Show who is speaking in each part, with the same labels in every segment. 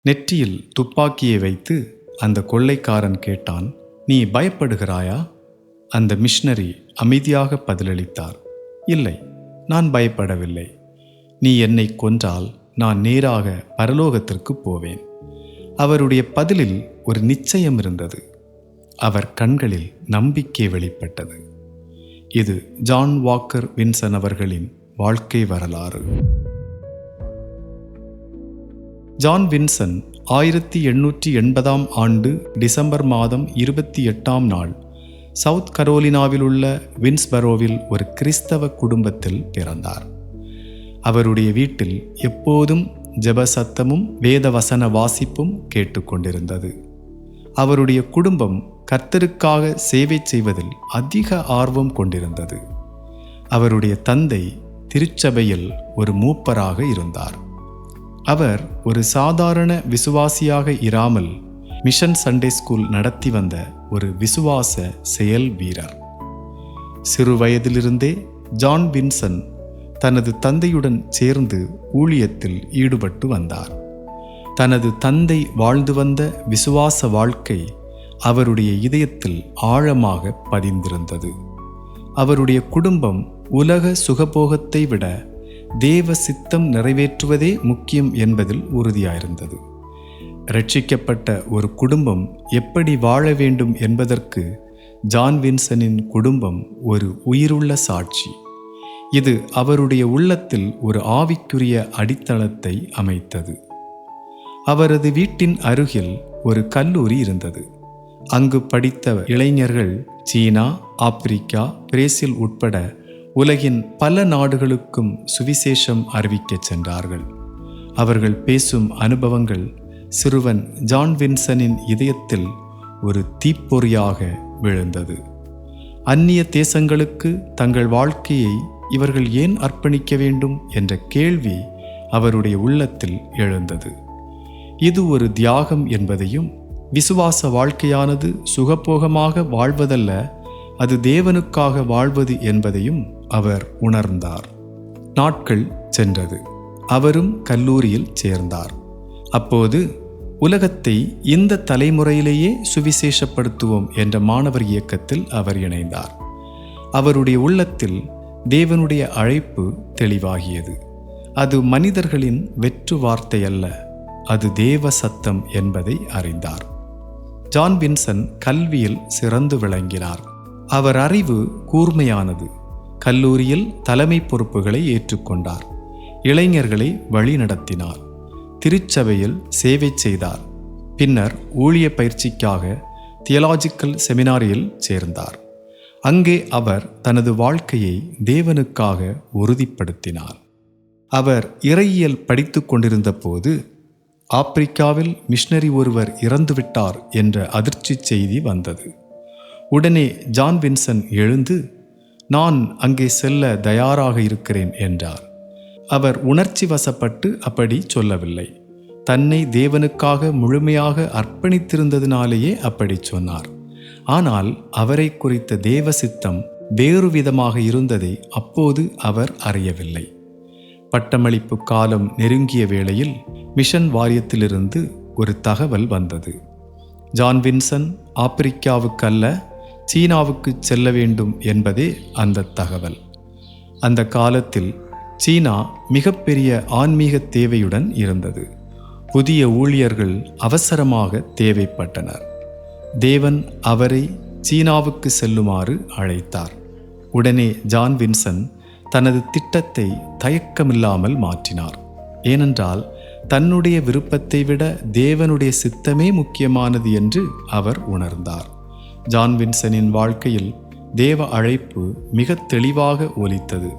Speaker 1: நெற்றியில் துப்பாக்கியை வைத்து அந்த கொள்ளைக்காரன் கேட்டான், "நீ பயப்படுகிறாயா?" அந்த மிஷனரி அமைதியாக பதிலளித்தார், "இல்லை, நான் பயப்படவில்லை. நீ என்னை கொன்றால் நான் நேராக பரலோகத்திற்கு போவேன்." அவருடைய பதிலில் ஒரு நிச்சயம் இருந்தது. அவர் கண்களில் நம்பிக்கை வெளிப்பட்டது. இது ஜான் வாக்கர் வின்சன் அவர்களின் வாழ்க்கை வரலாறு. ஜான் வின்சன் 1880 ஆண்டு டிசம்பர் மாதம் 28 நாள் சவுத் கரோலினாவில் உள்ள வின்ஸ்பரோவில் ஒரு கிறிஸ்தவ குடும்பத்தில் பிறந்தார். அவருடைய வீட்டில் எப்போதும் ஜெப சத்தமும் வேதவசன வாசிப்பும் கேட்டுக்கொண்டிருந்தது. அவருடைய குடும்பம் கர்த்தருக்காக சேவை செய்வதில் அதிக ஆர்வம் கொண்டிருந்தது. அவருடைய தந்தை திருச்சபையில் ஒரு மூப்பராக இருந்தார். அவர் ஒரு சாதாரண விசுவாசியாக இராமல் மிஷன் சண்டே ஸ்கூல் நடத்தி வந்த ஒரு விசுவாச செயல் வீரர். சிறு வயதிலிருந்தே ஜான் வின்சன் தனது தந்தையுடன் சேர்ந்து ஊழியத்தில் ஈடுபட்டு வந்தார். தனது தந்தை வாழ்ந்து வந்த விசுவாச வாழ்க்கை அவருடைய இதயத்தில் ஆழமாக பதிந்திருந்தது. அவருடைய குடும்பம் உலக சுகபோகத்தை விட தேவ சித்தம் நிறைவேற்றுவதே முக்கியம் என்பதில் உறுதியாயிருந்தது. இரட்சிக்கப்பட்ட ஒரு குடும்பம் எப்படி வாழ வேண்டும் என்பதற்கு ஜான் வின்சனின் குடும்பம் ஒரு உயிருள்ள சாட்சி. இது அவருடைய உள்ளத்தில் ஒரு ஆவிக்குரிய அடித்தளத்தை அமைத்தது. அவரது வீட்டின் அருகில் ஒரு கல்லூரி இருந்தது. அங்கு படித்த இளைஞர்கள் சீனா, ஆப்பிரிக்கா, பிரேசில் உட்பட உலகின் பல நாடுகளுக்கும் சுவிசேஷம் அறிவிக்கச் சென்றார்கள். அவர்கள் பேசும் அனுபவங்கள் சிறுவன் ஜான் வின்சனின் இதயத்தில் ஒரு தீப்பொறியாக விழுந்தது. அந்நிய தேசங்களுக்கு தங்கள் வாழ்க்கையை இவர்கள் ஏன் அர்ப்பணிக்க வேண்டும் என்ற கேள்வி அவருடைய உள்ளத்தில் எழுந்தது. இது ஒரு தியாகம் என்பதையும், விசுவாச வாழ்க்கையானது சுகபோகமாக வாழ்வதல்ல, அது தேவனுக்காக வாழ்வது என்பதையும் அவர் உணர்ந்தார். நாட்கள் சென்றது. அவரும் கல்லூரியில் சேர்ந்தார். அப்போது உலகத்தை இந்த தலைமுறையிலேயே சுவிசேஷப்படுத்துவோம் என்ற மாணவர் இயக்கத்தில் அவர் இணைந்தார். அவருடைய உள்ளத்தில் தேவனுடைய அழைப்பு தெளிவாகியது. அது மனிதர்களின் வெற்று வார்த்தை அல்ல, அது தேவ சத்தம் என்பதை அறிந்தார். ஜான் வின்சன் கல்வியில் சிறந்து விளங்கினார். அவர் அறிவு கூர்மையானது. கல்லூரியில் தலைமை பொறுப்புகளை ஏற்றுக்கொண்டார். இளைஞர்களை வழி நடத்தினார். திருச்சபையில் சேவை செய்தார். பின்னர் ஊழிய பயிற்சிக்காக தியலாஜிக்கல் செமினாரியில் சேர்ந்தார். அங்கே அவர் தனது வாழ்க்கையை தேவனுக்காக உறுதிப்படுத்தினார். அவர் இறையியல் படித்து கொண்டிருந்த போது ஆப்பிரிக்காவில் மிஷனரி ஒருவர் இறந்துவிட்டார் என்ற அதிர்ச்சி செய்தி வந்தது. உடனே ஜான் வின்சன் எழுந்து, "நான் அங்கே செல்ல தயாராக இருக்கிறேன்" என்றார். அவர் உணர்ச்சி வசப்பட்டு அப்படி சொல்லவில்லை. தன்னை தேவனுக்காக முழுமையாக அர்ப்பணித்திருந்ததினாலேயே அப்படி சொன்னார். ஆனால் அவரை குறித்த தேவ சித்தம் வேறு விதமாக இருந்ததை அப்போது அவர் அறியவில்லை. பட்டமளிப்பு காலம் நெருங்கிய வேளையில் மிஷன் வாரியத்திலிருந்து ஒரு தகவல் வந்தது. ஜான் வின்சன் ஆப்பிரிக்காவுக்கு அல்ல, சீனாவுக்கு செல்ல வேண்டும் என்பதே அந்த தகவல். அந்த காலத்தில் சீனா மிகப்பெரிய ஆன்மீக தேவையுடன் இருந்தது. புதிய ஊழியர்கள் அவசரமாக தேவைப்பட்டனர். தேவன் அவரை சீனாவுக்கு செல்லுமாறு அழைத்தார். உடனே ஜான் வின்சன் தனது திட்டத்தை தயக்கமில்லாமல் மாற்றினார். ஏனென்றால் தன்னுடைய விருப்பத்தை விட தேவனுடைய சித்தமே முக்கியமானது என்று அவர் உணர்ந்தார். ஜான் வின்சனின் வாழ்க்கையில் தேவ அழைப்பு மிக தெளிவாக ஒலித்தது.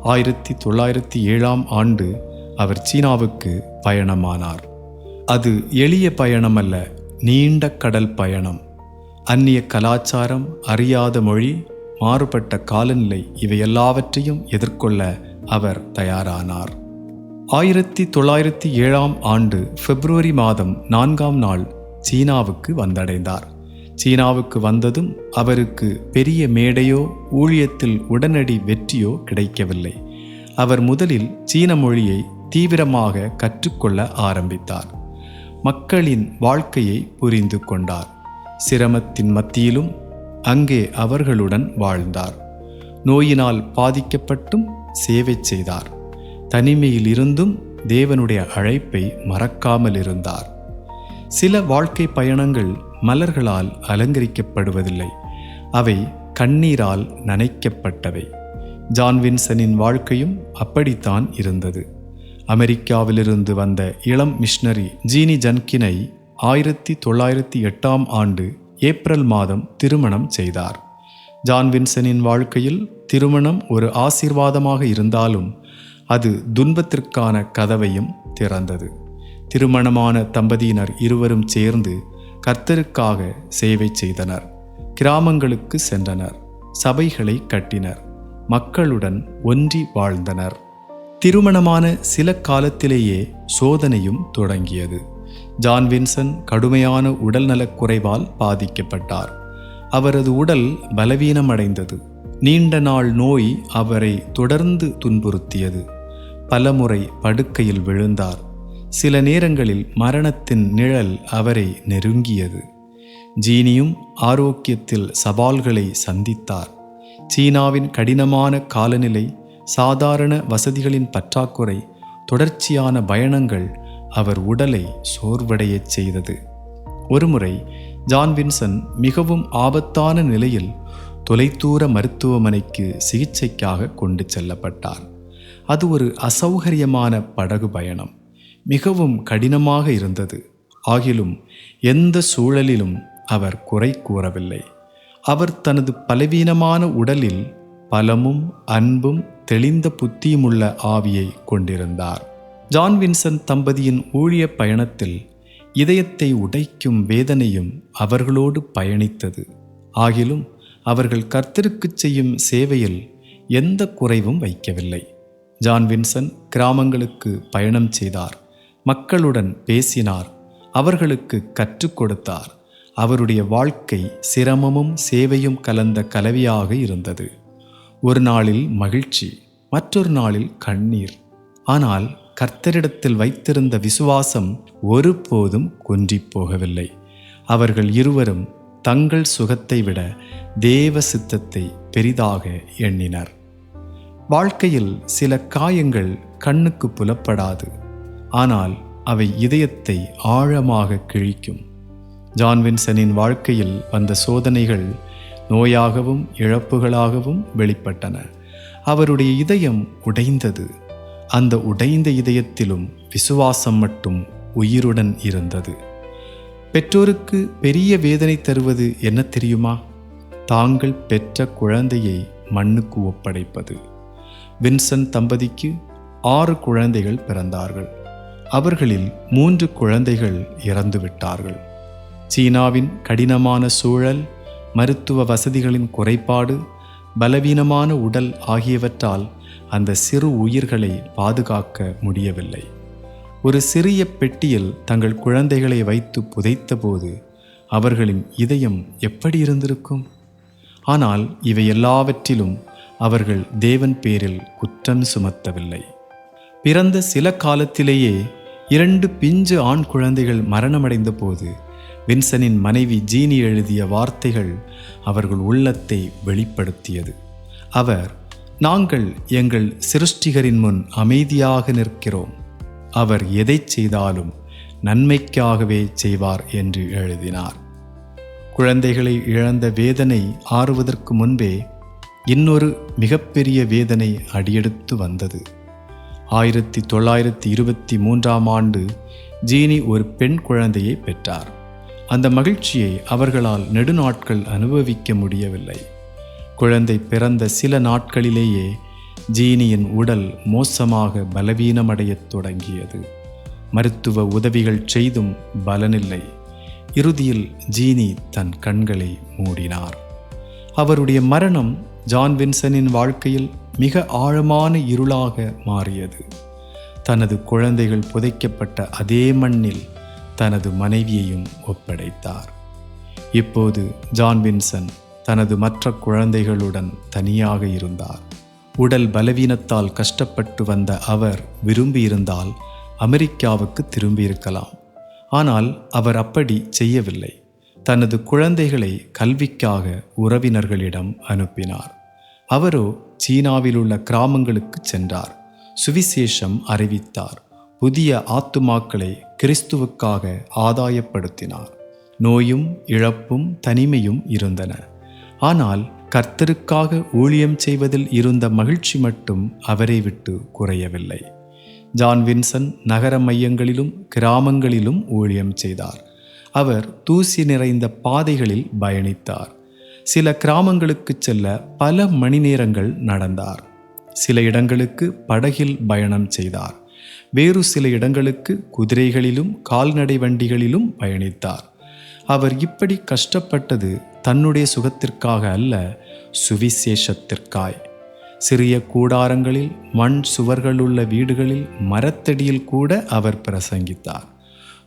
Speaker 1: 1907 ஆண்டு அவர் சீனாவுக்கு பயணமானார். அது எளிய பயணம் அல்ல, நீண்ட கடல் பயணம். அந்நிய கலாச்சாரம், அறியாத மொழி, மாறுபட்ட காலநிலை, இவையெல்லாவற்றையும் எதிர்கொள்ள அவர் தயாரானார். 1907 ஆண்டு பிப்ரவரி மாதம் 4ஆம் நாள் சீனாவுக்கு வந்தடைந்தார். சீனாவுக்கு வந்ததும் அவருக்கு பெரிய மேடையோ ஊழியத்தில் உடனடி வெற்றியோ கிடைக்கவில்லை. அவர் முதலில் சீன மொழியை தீவிரமாக கற்றுக்கொள்ள ஆரம்பித்தார். மக்களின் வாழ்க்கையை புரிந்து கொண்டார். சிரமத்தின் மத்தியிலும் அங்கே அவர்களுடன் வாழ்ந்தார். நோயினால் பாதிக்கப்பட்டும் சேவை செய்தார். தனிமையில் இருந்தும் தேவனுடைய அழைப்பை மறக்காமல் இருந்தார். சில வாழ்க்கை பயணங்கள் மலர்களால் அலங்கரிக்கப்படுவதில்லை, அவை கண்ணீரால் நனைக்கப்பட்டவை. ஜான் வின்சனின் வாழ்க்கையும் அப்படித்தான் இருந்தது. அமெரிக்காவிலிருந்து வந்த இளம் மிஷனரி ஜீனி ஜன்கினை 1908ஆம் ஆண்டு ஏப்ரல் மாதம் திருமணம் செய்தார். ஜான் வின்சனின் வாழ்க்கையில் திருமணம் ஒரு ஆசீர்வாதமாக இருந்தாலும் அது துன்பத்திற்கான கதவையும் திறந்தது. திருமணமான தம்பதியினர் இருவரும் சேர்ந்து கர்த்தருக்காக சேவை செய்தனர். கிராமங்களுக்கு சென்றனர், சபைகளை கட்டினர், மக்களுடன் ஒன்றி வாழ்ந்தனர். திருமணமான சில காலத்திலேயே சோதனையும் தொடங்கியது. ஜான் வின்சன் கடுமையான உடல்நலக் குறைவால் பாதிக்கப்பட்டார். அவரது உடல் பலவீனமடைந்தது. நீண்ட நாள் நோய் அவரை தொடர்ந்து துன்புறுத்தியது. பலமுறை படுக்கையில் விழுந்தார். சில நேரங்களில் மரணத்தின் நிழல் அவரை நெருங்கியது. ஜீனியும் ஆரோக்கியத்தில் சவால்களை சந்தித்தார். சீனாவின் கடினமான காலநிலை, சாதாரண வசதிகளின் பற்றாக்குறை, தொடர்ச்சியான பயணங்கள் அவர் உடலை சோர்வடையச் செய்தது. ஒருமுறை ஜான் வின்சன் மிகவும் ஆபத்தான நிலையில் தொலைதூர மருத்துவமனைக்கு சிகிச்சைக்காக கொண்டு செல்லப்பட்டார். அது ஒரு அசௌகரியமான படகு பயணம். மிகவும் கடினமாக இருந்தது. ஆகிலும் எந்த சூழலிலும் அவர் குறை கூறவில்லை. அவர் தனது பலவீனமான உடலில் பலமும் அன்பும் தெளிந்த புத்தியுமுள்ள ஆவியை கொண்டிருந்தார். ஜான் வின்சன் தம்பதியின் ஊழிய பயணத்தில் இதயத்தை உடைக்கும் வேதனையும் அவர்களோடு பயணித்தது. ஆகிலும் அவர்கள் கர்த்தருக்குச் செய்யும் சேவையில் எந்த குறைவும் வைக்கவில்லை. ஜான் வின்சன் கிராமங்களுக்கு பயணம் செய்தார், மக்களுடன் பேசினார், அவர்களுக்கு கற்றுக் கொடுத்தார். அவருடைய வாழ்க்கை சிரமமும் சேவையும் கலந்த கலவையாக இருந்தது. ஒரு நாளில் மகிழ்ச்சி, மற்றொரு நாளில் கண்ணீர். ஆனால் கர்த்தரிடத்தில் வைத்திருந்த விசுவாசம் ஒருபோதும் குன்றிப் போகவில்லை. அவர்கள் இருவரும் தங்கள் சுகத்தை விட தேவ சித்தத்தை பெரிதாக எண்ணினர். வாழ்க்கையில் சில காயங்கள் கண்ணுக்கு புலப்படாது, ஆனால் அவை இதயத்தை ஆழமாக கிழிக்கும். ஜான் வின்சனின் வாழ்க்கையில் வந்த சோதனைகள் நோயாகவும் இழப்புகளாகவும் வெளிப்பட்டன. அவருடைய இதயம் உடைந்தது. அந்த உடைந்த இதயத்திலும் விசுவாசம் மட்டும் உயிருடன் இருந்தது. பெற்றோருக்கு பெரிய வேதனை தருவது என்ன தெரியுமா? தாங்கள் பெற்ற குழந்தையை மண்ணுக்கு ஒப்படைப்பது. வின்சன் தம்பதிக்கு 6 குழந்தைகள் பிறந்தார்கள். அவர்களில் 3 குழந்தைகள் இறந்துவிட்டார்கள். சீனாவின் கடினமான சூழல், மருத்துவ வசதிகளின் குறைபாடு, பலவீனமான உடல் ஆகியவற்றால் அந்த சிறு உயிர்களை பாதுகாக்க முடியவில்லை. ஒரு சிறிய பெட்டியில் தங்கள் குழந்தைகளை வைத்து புதைத்தபோது அவர்களின் இதயம் எப்படி இருந்திருக்கும்? ஆனால் இவை எல்லாவற்றிலும் அவர்கள் தேவன் பேரில் குற்றம் சுமத்தவில்லை. பிறந்த சில காலத்திலேயே 2 பிஞ்சு ஆண் குழந்தைகள் மரணமடைந்த போது வின்சனின் மனைவி ஜீனி எழுதிய வார்த்தைகள் அவர்கள் உள்ளத்தை வெளிப்படுத்தியது. அவர், நாங்கள் எங்கள் சிருஷ்டிகரின் முன் அமைதியாக நிற்கிறோம், அவர் எதை செய்தாலும் நன்மைக்காகவே செய்வார் என்று எழுதினார். குழந்தைகளை இழந்த வேதனை ஆறுவதற்கு முன்பே இன்னொரு மிகப்பெரிய வேதனை அடியெடுத்து வந்தது. 1923ஆம் ஆண்டு ஜீனி ஒரு பெண் குழந்தையை பெற்றார். அந்த மகிழ்ச்சியை அவர்களால் நெடுநாட்கள் அனுபவிக்க முடியவில்லை. குழந்தை பிறந்த சில நாட்களிலேயே ஜீனியின் உடல் மோசமாக பலவீனமடையத் தொடங்கியது. மருத்துவ உதவிகள் செய்தும் பலனில்லை. இறுதியில் ஜீனி தன் கண்களை மூடினார். அவருடைய மரணம் ஜான் வின்சனின் வாழ்க்கையில் மிக ஆழமான இருளாக மாறியது. தனது குழந்தைகள் புதைக்கப்பட்ட அதே மண்ணில் தனது மனைவியையும் ஒப்படைத்தார். இப்போது ஜான் வின்சன் தனது மற்ற குழந்தைகளுடன் தனியாக இருந்தார். உடல் பலவீனத்தால் கஷ்டப்பட்டு வந்த அவர் விரும்பியிருந்தால் அமெரிக்காவுக்கு திரும்பியிருக்கலாம். ஆனால் அவர் அப்படி செய்யவில்லை. தனது குழந்தைகளை கல்விக்காக உறவினர்களிடம் அனுப்பினார். அவரோ சீனாவில் உள்ள கிராமங்களுக்கு சென்றார். சுவிசேஷம் அறிவித்தார். புதிய ஆத்துமாக்களை கிறிஸ்துவுக்காக ஆதாயப்படுத்தினார். நோயும் இழப்பும் தனிமையும் இருந்தன. ஆனால் கர்த்தருக்காக ஊழியம் செய்வதில் இருந்த மகிழ்ச்சி மட்டும் அவரை விட்டு குறையவில்லை. ஜான் வின்சன் நகர மையங்களிலும் கிராமங்களிலும் ஊழியம் செய்தார். அவர் தூசி நிறைந்த பாதைகளில் பயணித்தார். சில கிராமங்களுக்கு செல்ல பல மணி நேரங்கள் நடந்தார். சில இடங்களுக்கு படகில் பயணம் செய்தார். வேறு சில இடங்களுக்கு குதிரைகளிலும் கால்நடை வண்டிகளிலும் பயணித்தார். அவர் இப்படி கஷ்டப்பட்டது தன்னுடைய சுகத்திற்காக அல்ல, சுவிசேஷத்திற்காய். சிறிய கூடாரங்களில், மண் சுவர்களுள்ள வீடுகளில், மரத்தடியில் கூட அவர் பிரசங்கித்தார்.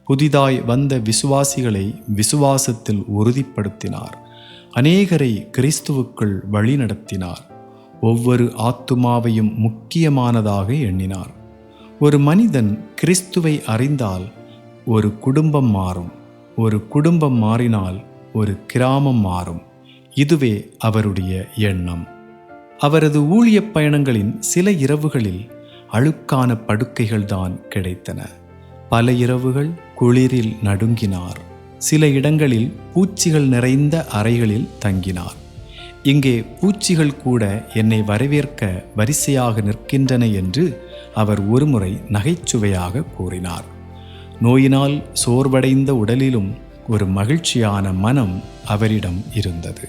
Speaker 1: புதிதாய் வந்த விசுவாசிகளை விசுவாசத்தில் உறுதிப்படுத்தினார். அநேகரை கிறிஸ்துவுக்குள் வழிநடத்தினார். ஒவ்வொரு ஆத்துமாவையும் முக்கியமானதாக எண்ணினார். ஒரு மனிதன் கிறிஸ்துவை அறிந்தால் ஒரு குடும்பம் மாறும். ஒரு குடும்பம் மாறினால் ஒரு கிராமம் மாறும். இதுவே அவருடைய எண்ணம். அவரது ஊழிய பயணங்களின் சில இரவுகளில் அழுக்கான படுக்கைகள்தான் கிடைத்தன. பல இரவுகள் குளிரில் நடுங்கினார். சில இடங்களில் பூச்சிகள் நிறைந்த அறைகளில் தங்கினார். இங்கே பூச்சிகள் கூட என்னை வரவேற்க வரிசையாக நிற்கின்றன என்று அவர் ஒருமுறை நகைச்சுவையாக கூறினார். நோயினால் சோர்வடைந்த உடலிலும் ஒரு மகிழ்ச்சியான மனம் அவரிடம் இருந்தது.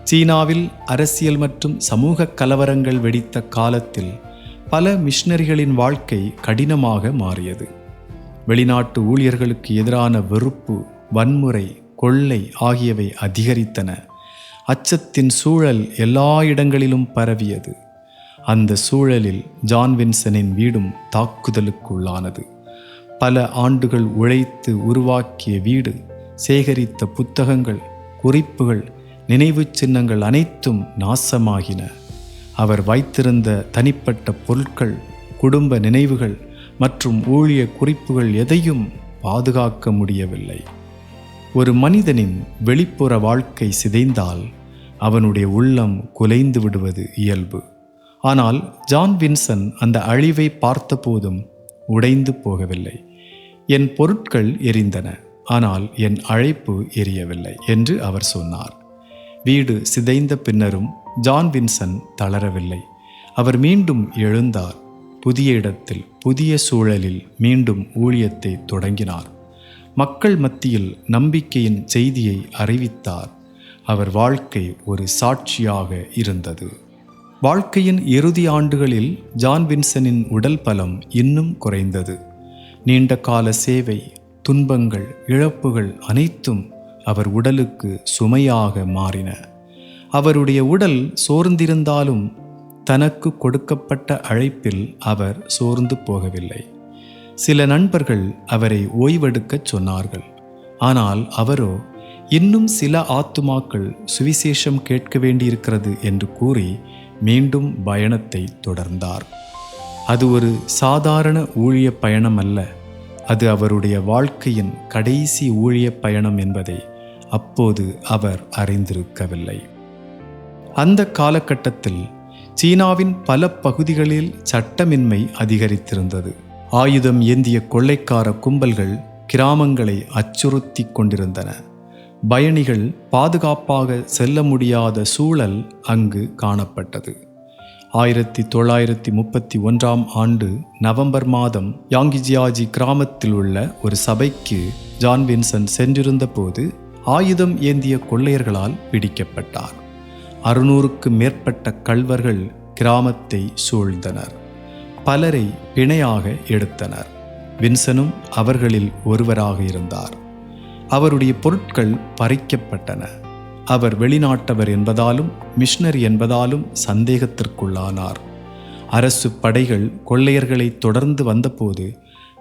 Speaker 1: சீனாவில் அரசியல் மற்றும் சமூக கலவரங்கள் வெடித்த காலத்தில் பல மிஷனரிகளின் வாழ்க்கை கடினமாக மாறியது. வெளிநாட்டு ஊழியர்களுக்கு எதிரான வெறுப்பு, வன்முறை, கொள்ளை ஆகியவை அதிகரித்தன. அச்சத்தின் சூழல் எல்லா இடங்களிலும் பரவியது. அந்த சூழலில் ஜான் வின்சனின் வீடும் தாக்குதலுக்குள்ளானது. பல ஆண்டுகள் உழைத்து உருவாக்கிய வீடு, சேகரித்த புத்தகங்கள், குறிப்புகள், நினைவு சின்னங்கள் அனைத்தும் நாசமாகின. அவர் வைத்திருந்த தனிப்பட்ட பொருட்கள், குடும்ப நினைவுகள் மற்றும் ஊழிய குறிப்புகள் எதையும் பாதுகாக்க முடியவில்லை. ஒரு மனிதனின் வெளிப்புற வாழ்க்கை சிதைந்தால் அவனுடைய உள்ளம் குலைந்து விடுவது இயல்பு. ஆனால் ஜான் வின்சன் அந்த அழிவை பார்த்தபோதும் உடைந்து போகவில்லை. என் பொருட்கள் எரிந்தன, ஆனால் என் அழைப்பு எரியவில்லை என்று அவர் சொன்னார். வீடு சிதைந்த பின்னரும் ஜான் வின்சன் தளரவில்லை. அவர் மீண்டும் எழுந்தார். புதிய இடத்தில், புதிய சூழலில் மீண்டும் ஊழியத்தை தொடங்கினார். மக்கள் மத்தியில் நம்பிக்கையின் செய்தியை அறிவித்தார். அவர் வாழ்க்கை ஒரு சாட்சியாக இருந்தது. வாழ்க்கையின் இறுதி ஆண்டுகளில் ஜான் வின்சனின் உடல் பலம் இன்னும் குறைந்தது. நீண்ட கால சேவை, துன்பங்கள், இழப்புகள் அனைத்தும் அவர் உடலுக்கு சுமையாக மாறின. அவருடைய உடல் சோர்ந்திருந்தாலும் தனக்கு கொடுக்கப்பட்ட அழைப்பில் அவர் சோர்ந்து போகவில்லை. சில நண்பர்கள் அவரை ஓய்வெடுக்கச் சொன்னார்கள். ஆனால் அவரோ இன்னும் சில ஆத்துமாக்கள் சுவிசேஷம் கேட்க வேண்டியிருக்கிறது என்று கூறி மீண்டும் பயணத்தை தொடர்ந்தார். அது ஒரு சாதாரண ஊழிய பயணம் அல்ல, அது அவருடைய வாழ்க்கையின் கடைசி ஊழிய பயணம் என்பதை அப்போது அவர் அறிந்திருக்கவில்லை. அந்த காலகட்டத்தில் சீனாவின் பல பகுதிகளில் சட்டமின்மை அதிகரித்திருந்தது. ஆயுதம் ஏந்திய கொள்ளைக்கார கும்பல்கள் கிராமங்களை அச்சுறுத்தி கொண்டிருந்தன. பயணிகள் பாதுகாப்பாக செல்ல முடியாத சூழல் அங்கு காணப்பட்டது. 1931 ஆண்டு நவம்பர் மாதம் யாங்கிஜியாஜி கிராமத்தில் உள்ள ஒரு சபைக்கு ஜான் வின்சன் சென்றிருந்த போது ஆயுதம் ஏந்திய கொள்ளையர்களால் பிடிக்கப்பட்டார். 600க்கு மேற்பட்ட கள்வர்கள் கிராமத்தை சூழ்ந்தனர். பலரை பிணையாக எடுத்தனர். வின்சனும் அவர்களில் ஒருவராக இருந்தார். அவருடைய பொருட்கள் பறிக்கப்பட்டன. அவர் வெளிநாட்டவர் என்பதாலும் மிஷனரி என்பதாலும் சந்தேகத்திற்குள்ளானார். அரசு படைகள் கொள்ளையர்களை தொடர்ந்து வந்தபோது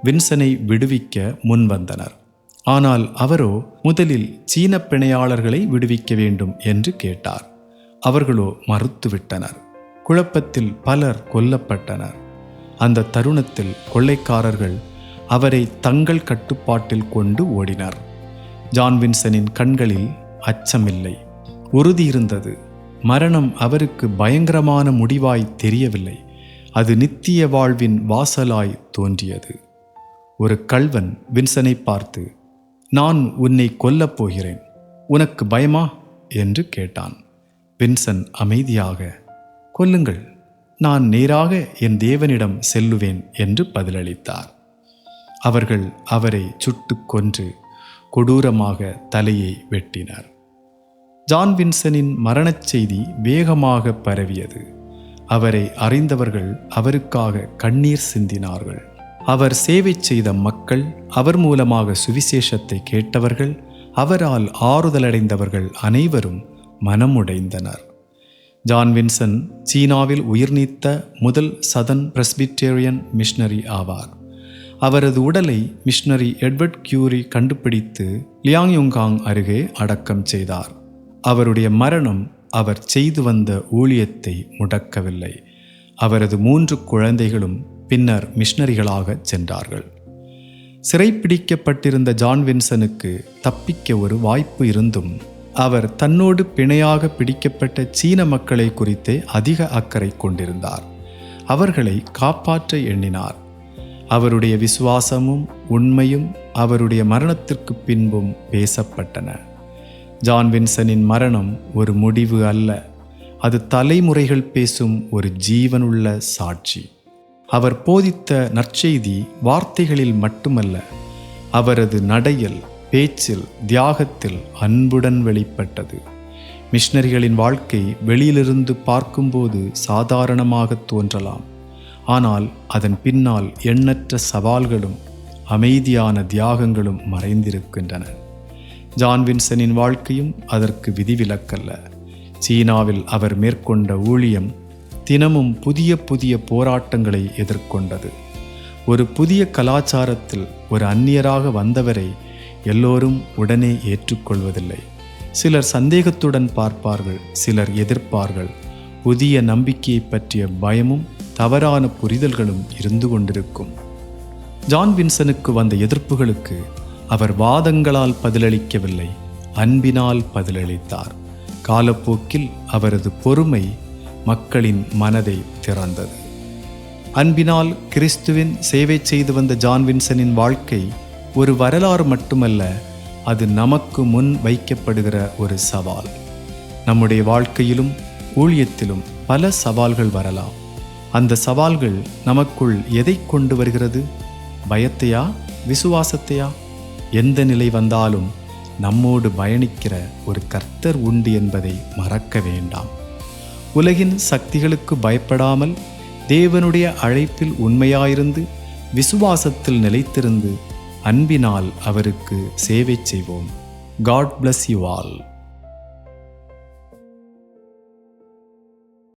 Speaker 1: வின்சனை விடுவிக்க முன்வந்தனர். ஆனால் அவரோ முதலில் சீன பிணையாளர்களை விடுவிக்க வேண்டும் என்று கேட்டார். அவர்களோ மறுத்துவிட்டனர். குழப்பத்தில் பலர் கொல்லப்பட்டனர். அந்த தருணத்தில் கொள்ளைக்காரர்கள் அவரை தங்கள் கட்டுப்பாட்டில் கொண்டு ஓடினர். ஜான் வின்சனின் கண்களில் அச்சமில்லை, உறுதி இருந்தது. மரணம் அவருக்கு பயங்கரமான முடிவாய் தெரியவில்லை, அது நித்திய வாழ்வின் வாசலாய் தோன்றியது. ஒரு கள்வன் வின்சனை பார்த்து, நான் உன்னை கொல்லப் போகிறேன், உனக்கு பயமா என்று கேட்டான். வின்சன் அமைதியாக, கொல்லுங்கள், நான் நேராக என் தேவனிடம் செல்லுவேன் என்று பதிலளித்தார். அவர்கள் அவரை சுட்டு கொன்று கொடூரமாக தலையை வெட்டினர். ஜான் வின்சனின் மரணச் செய்தி வேகமாக பரவியது. அவரை அறிந்தவர்கள் அவருக்காக கண்ணீர் சிந்தினார்கள். அவர் சேவை செய்த மக்கள், அவர் மூலமாக சுவிசேஷத்தை கேட்டவர்கள், அவரால் ஆறுதலடைந்தவர்கள் அனைவரும் மனமுடைந்தனர். ஜான் வின்சன் சீனாவில் உயிர்நீத்த முதல் சதன் பிரெஸ்பிட்டேரியன் மிஷனரி ஆவார். அவரது உடலை மிஷனரி எட்வர்ட் கியூரி கண்டுபிடித்து லியாங்யுங்காங் அருகே அடக்கம் செய்தார். அவருடைய மரணம் அவர் செய்து வந்த ஊழியத்தை முடக்கவில்லை. அவரது 3 குழந்தைகளும் பின்னர் மிஷனரிகளாக சென்றார்கள். சிறைப்பிடிக்கப்பட்டிருந்த ஜான் வின்சனுக்கு தப்பிக்க ஒரு வாய்ப்பு இருந்தும் அவர் தன்னோடு பிணையாக பிடிக்கப்பட்ட சீன மக்களை குறித்தே அதிக அக்கறை கொண்டிருந்தார். அவர்களை காப்பாற்ற எண்ணினார். அவருடைய விசுவாசமும் உண்மையும் அவருடைய மரணத்திற்கு பின்பும் பேசப்பட்டன. ஜான் வின்சனின் மரணம் ஒரு முடிவு அல்ல, அது தலைமுறைகள் பேசும் ஒரு ஜீவனுள்ள சாட்சி. அவர் போதித்த நற்செய்தி வார்த்தைகளில் மட்டுமல்ல, அவரது நடையில், பேச்சில், தியாகத்தில் அன்புடன் வெளிப்பட்டது. மிஷனரிகளின் வாழ்க்கை வெளியிலிருந்து பார்க்கும்போது சாதாரணமாக தோன்றலாம், ஆனால் அதன் பின்னால் எண்ணற்ற சவால்களும் அமைதியான தியாகங்களும் மறைந்திருக்கின்றன. ஜான் வின்சனின் வாழ்க்கையும் அதற்கு விதிவிலக்கல்ல. சீனாவில் அவர் மேற்கொண்ட ஊழியம் தினமும் புதிய புதிய போராட்டங்களை எதிர்கொண்டது. ஒரு புதிய கலாச்சாரத்தில் ஒரு அந்நியராக வந்தவரை எல்லோரும் உடனே ஏற்றுக்கொள்வதில்லை. சிலர் சந்தேகத்துடன் பார்ப்பார்கள், சிலர் எதிர்ப்பார்கள். புதிய நம்பிக்கையை பற்றிய பயமும் தவறான புரிதல்களும் இருந்து கொண்டிருக்கும். ஜான் வின்சனுக்கு வந்த எதிர்ப்புகளுக்கு அவர் வாதங்களால் பதிலளிக்கவில்லை, அன்பினால் பதிலளித்தார். காலப்போக்கில் அவரது பொறுமை மக்களின் மனதை திறந்தது. அன்பினால் கிறிஸ்துவின் சேவை செய்து வந்த ஜான் வின்சனின் வாழ்க்கை ஒரு வரலாறு மட்டுமல்ல, அது நமக்கு முன் வைக்கப்படுகிற ஒரு சவால். நம்முடைய வாழ்க்கையிலும் ஊழியத்திலும் பல சவால்கள் வரலாம். அந்த சவால்கள் நமக்குள் எதை கொண்டு வருகிறது? பயத்தையா, விசுவாசத்தையா? எந்த நிலை வந்தாலும் நம்மோடு பயணிக்கிற ஒரு கர்த்தர் உண்டு என்பதை மறக்க வேண்டாம். உலகின் சக்திகளுக்கு பயப்படாமல் தேவனுடைய அழைப்பில் உண்மையாயிருந்து விசுவாசத்தில் நிலைத்திருந்து அன்பினால் அவருக்கு சேவை செய்வோம். God bless you all.